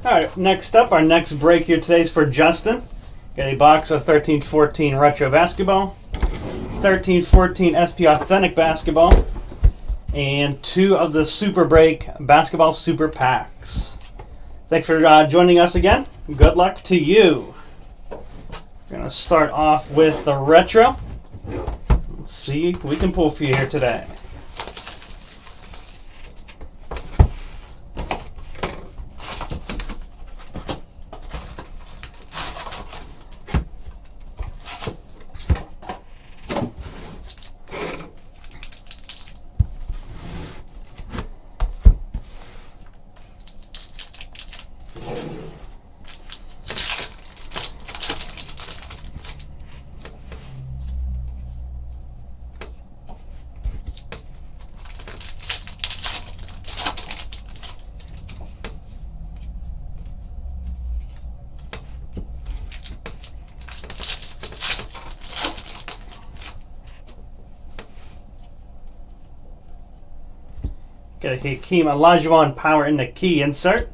Alright, next up, our next break here today is for Justin. Got a box of 13-14 Retro Basketball, 13-14 SP Authentic Basketball, and 2 of the Super Break Basketball Super Packs. Thanks for joining us again. Good luck to you. We're going to start off with the Retro. Let's see what we can pull for you here today. Got a Hakeem Olajuwon Power in the key insert.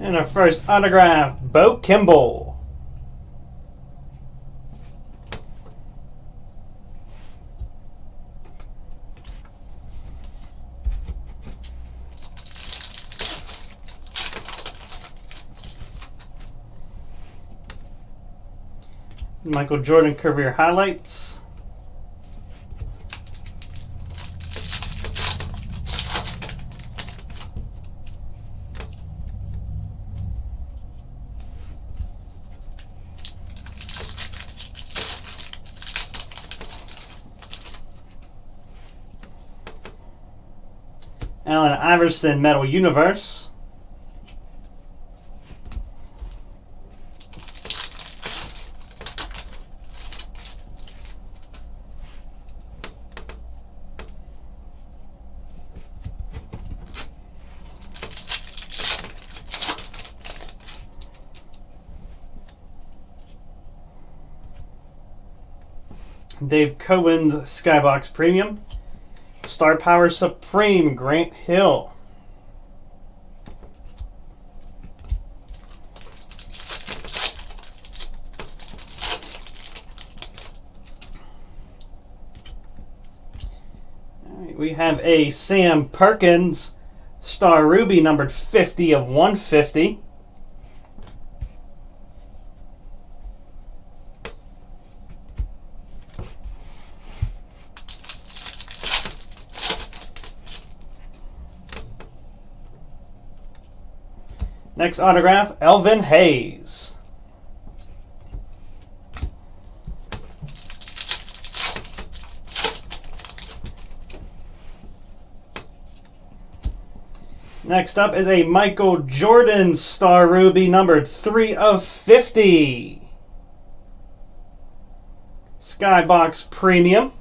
And our first autograph, Bo Kimball. Michael Jordan career highlights. Allen Iverson Metal Universe. Dave Cohen's Skybox Premium. Star Power Supreme, Grant Hill. All right, we have a Sam Perkins Star Ruby numbered 50 of 150. Next autograph, Elvin Hayes. Next up is a Michael Jordan Star Ruby numbered 3 of 50. Skybox Premium.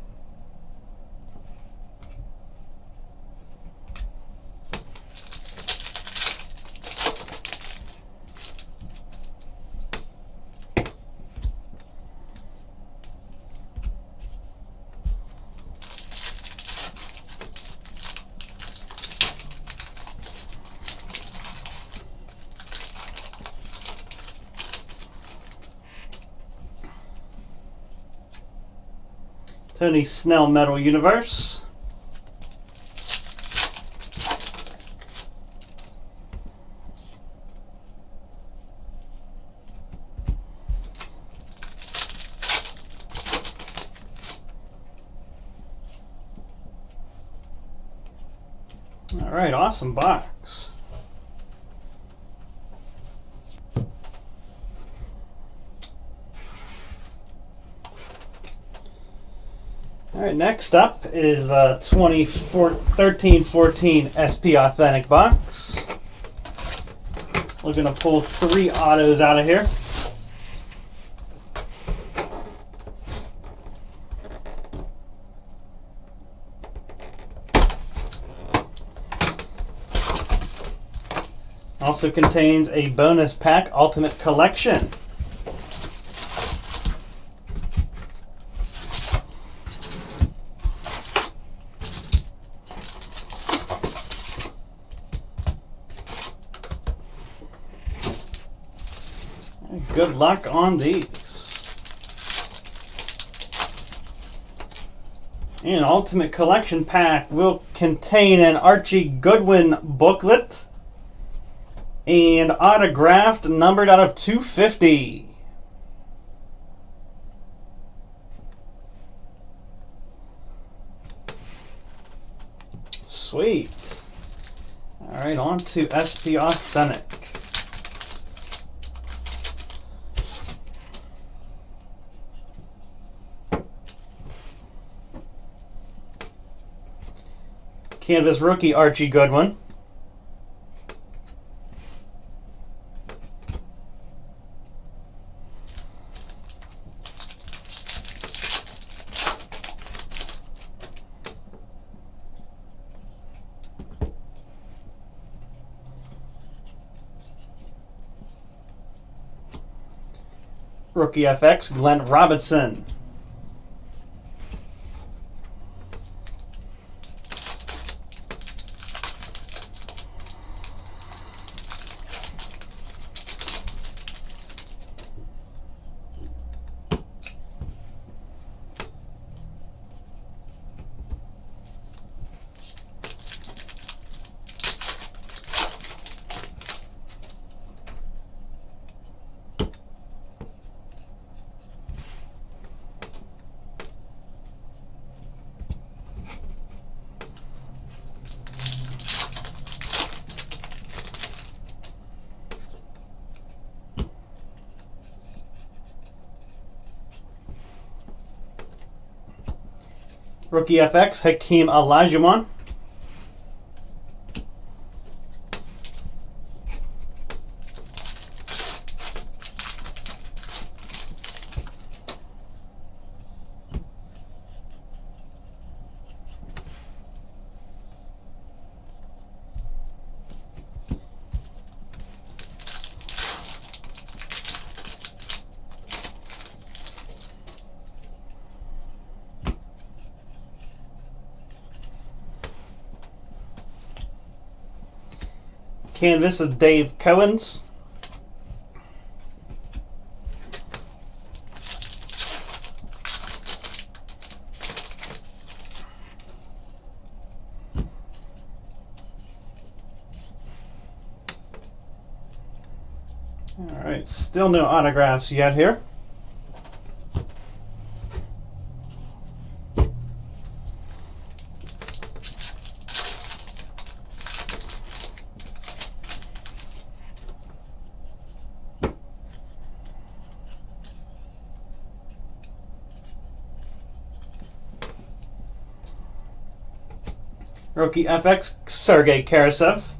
Tony Snell Metal Universe. All right, awesome box. All right, next up is the 13-14 SP Authentic box. We're going to pull 3 autos out of here. Also contains a bonus pack, Ultimate Collection. Good luck on these. An Ultimate Collection pack will contain an Archie Goodwin booklet and autographed, numbered out of 250. Sweet. All right, on to SP Authentic. Canvas rookie Archie Goodwin. Rookie FX Glenn Robinson. Rookie FX Hakeem Olajuwon. Canvas of Dave Cowens. All right, still no autographs yet here. Rookie FX Sergei Karasev.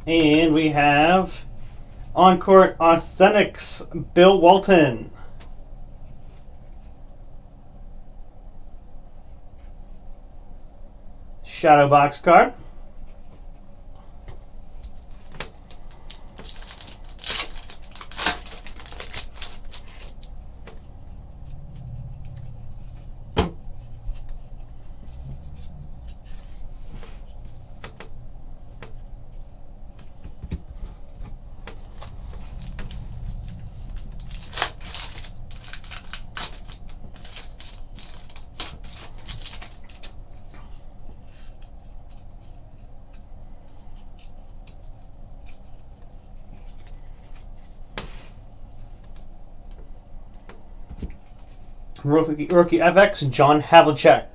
And we have On-Court Authentics Bill Walton. Shadow box card. Rookie FX, John Havlicek.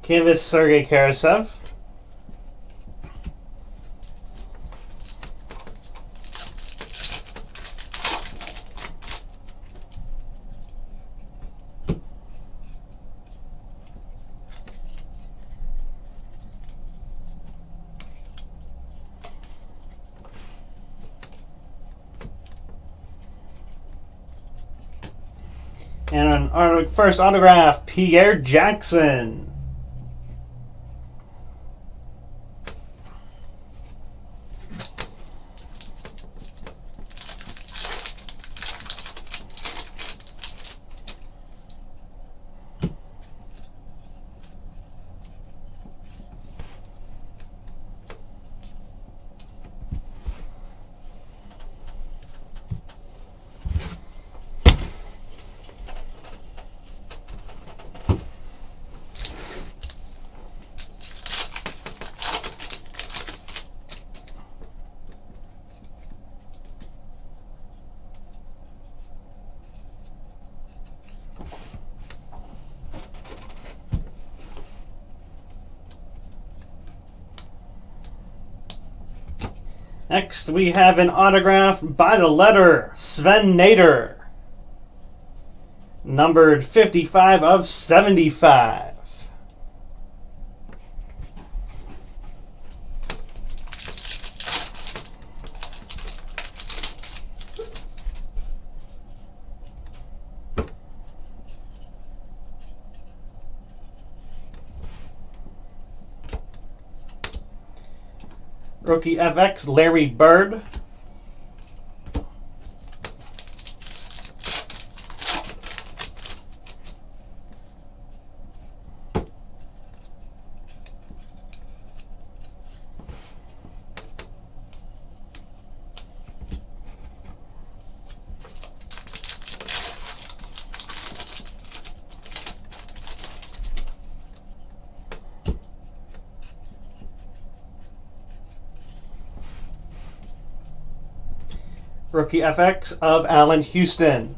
Canvas, Sergei Karasev. And on our first autograph, Pierre Jackson. Next, we have an autograph by the letter, Sven Nader. Numbered 55 of 75. Rookie FX, Larry Bird. Rookie FX of Allen Houston.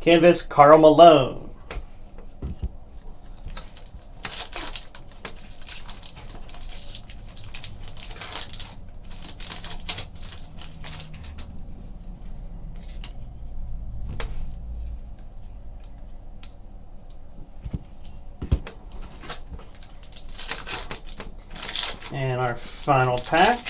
Canvas, Karl Malone. And our final pack.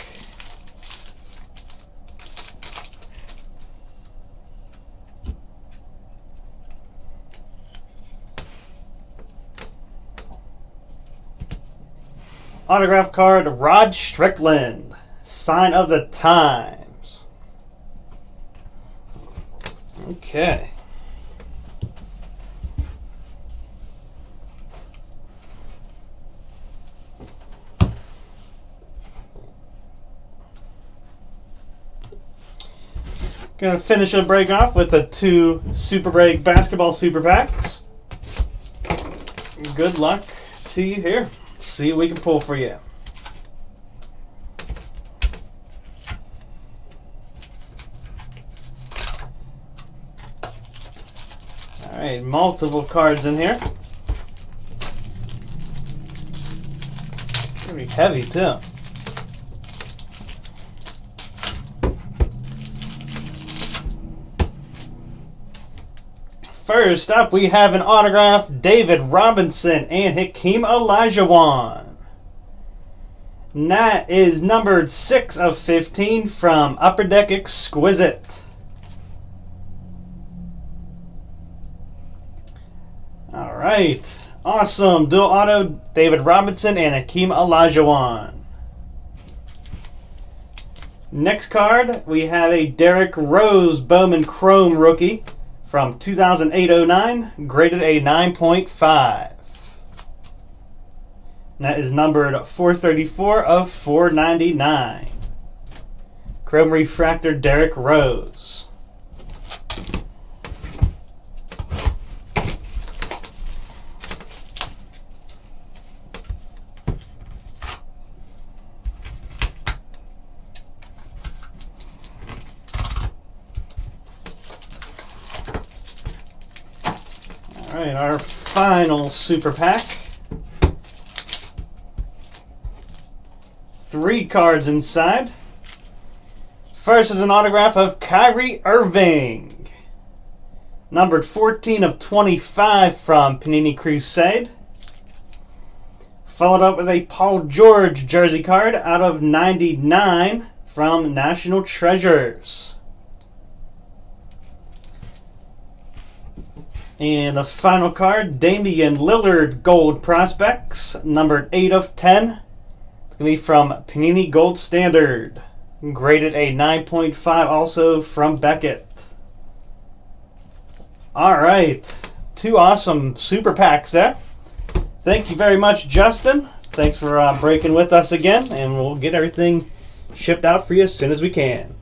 Autograph card, Rod Strickland, Sign of the Times. Okay. Gonna finish the break off with the 2 Super Break Basketball Super Packs. Good luck to you here. Let's see what we can pull for you. Alright, multiple cards in here. Pretty heavy, too. First up, we have an autograph, David Robinson and Hakeem Olajuwon. And that is numbered 6 of 15 from Upper Deck Exquisite. Alright, awesome. Dual auto, David Robinson and Hakeem Olajuwon. Next card, we have a Derrick Rose Bowman Chrome rookie from 2008-09, graded a 9.5. And that is numbered 434 of 499. Chrome Refractor Derrick Rose. Alright, our final super pack. 3 cards inside. First is an autograph of Kyrie Irving. Numbered 14 of 25 from Panini Crusade. Followed up with a Paul George jersey card out of 99 from National Treasures. And the final card, Damian Lillard Gold Prospects, numbered 8 of 10. It's going to be from Panini Gold Standard. Graded a 9.5, also from Beckett. Alright, 2 awesome super packs there. Thank you very much, Justin. Thanks for breaking with us again, and we'll get everything shipped out for you as soon as we can.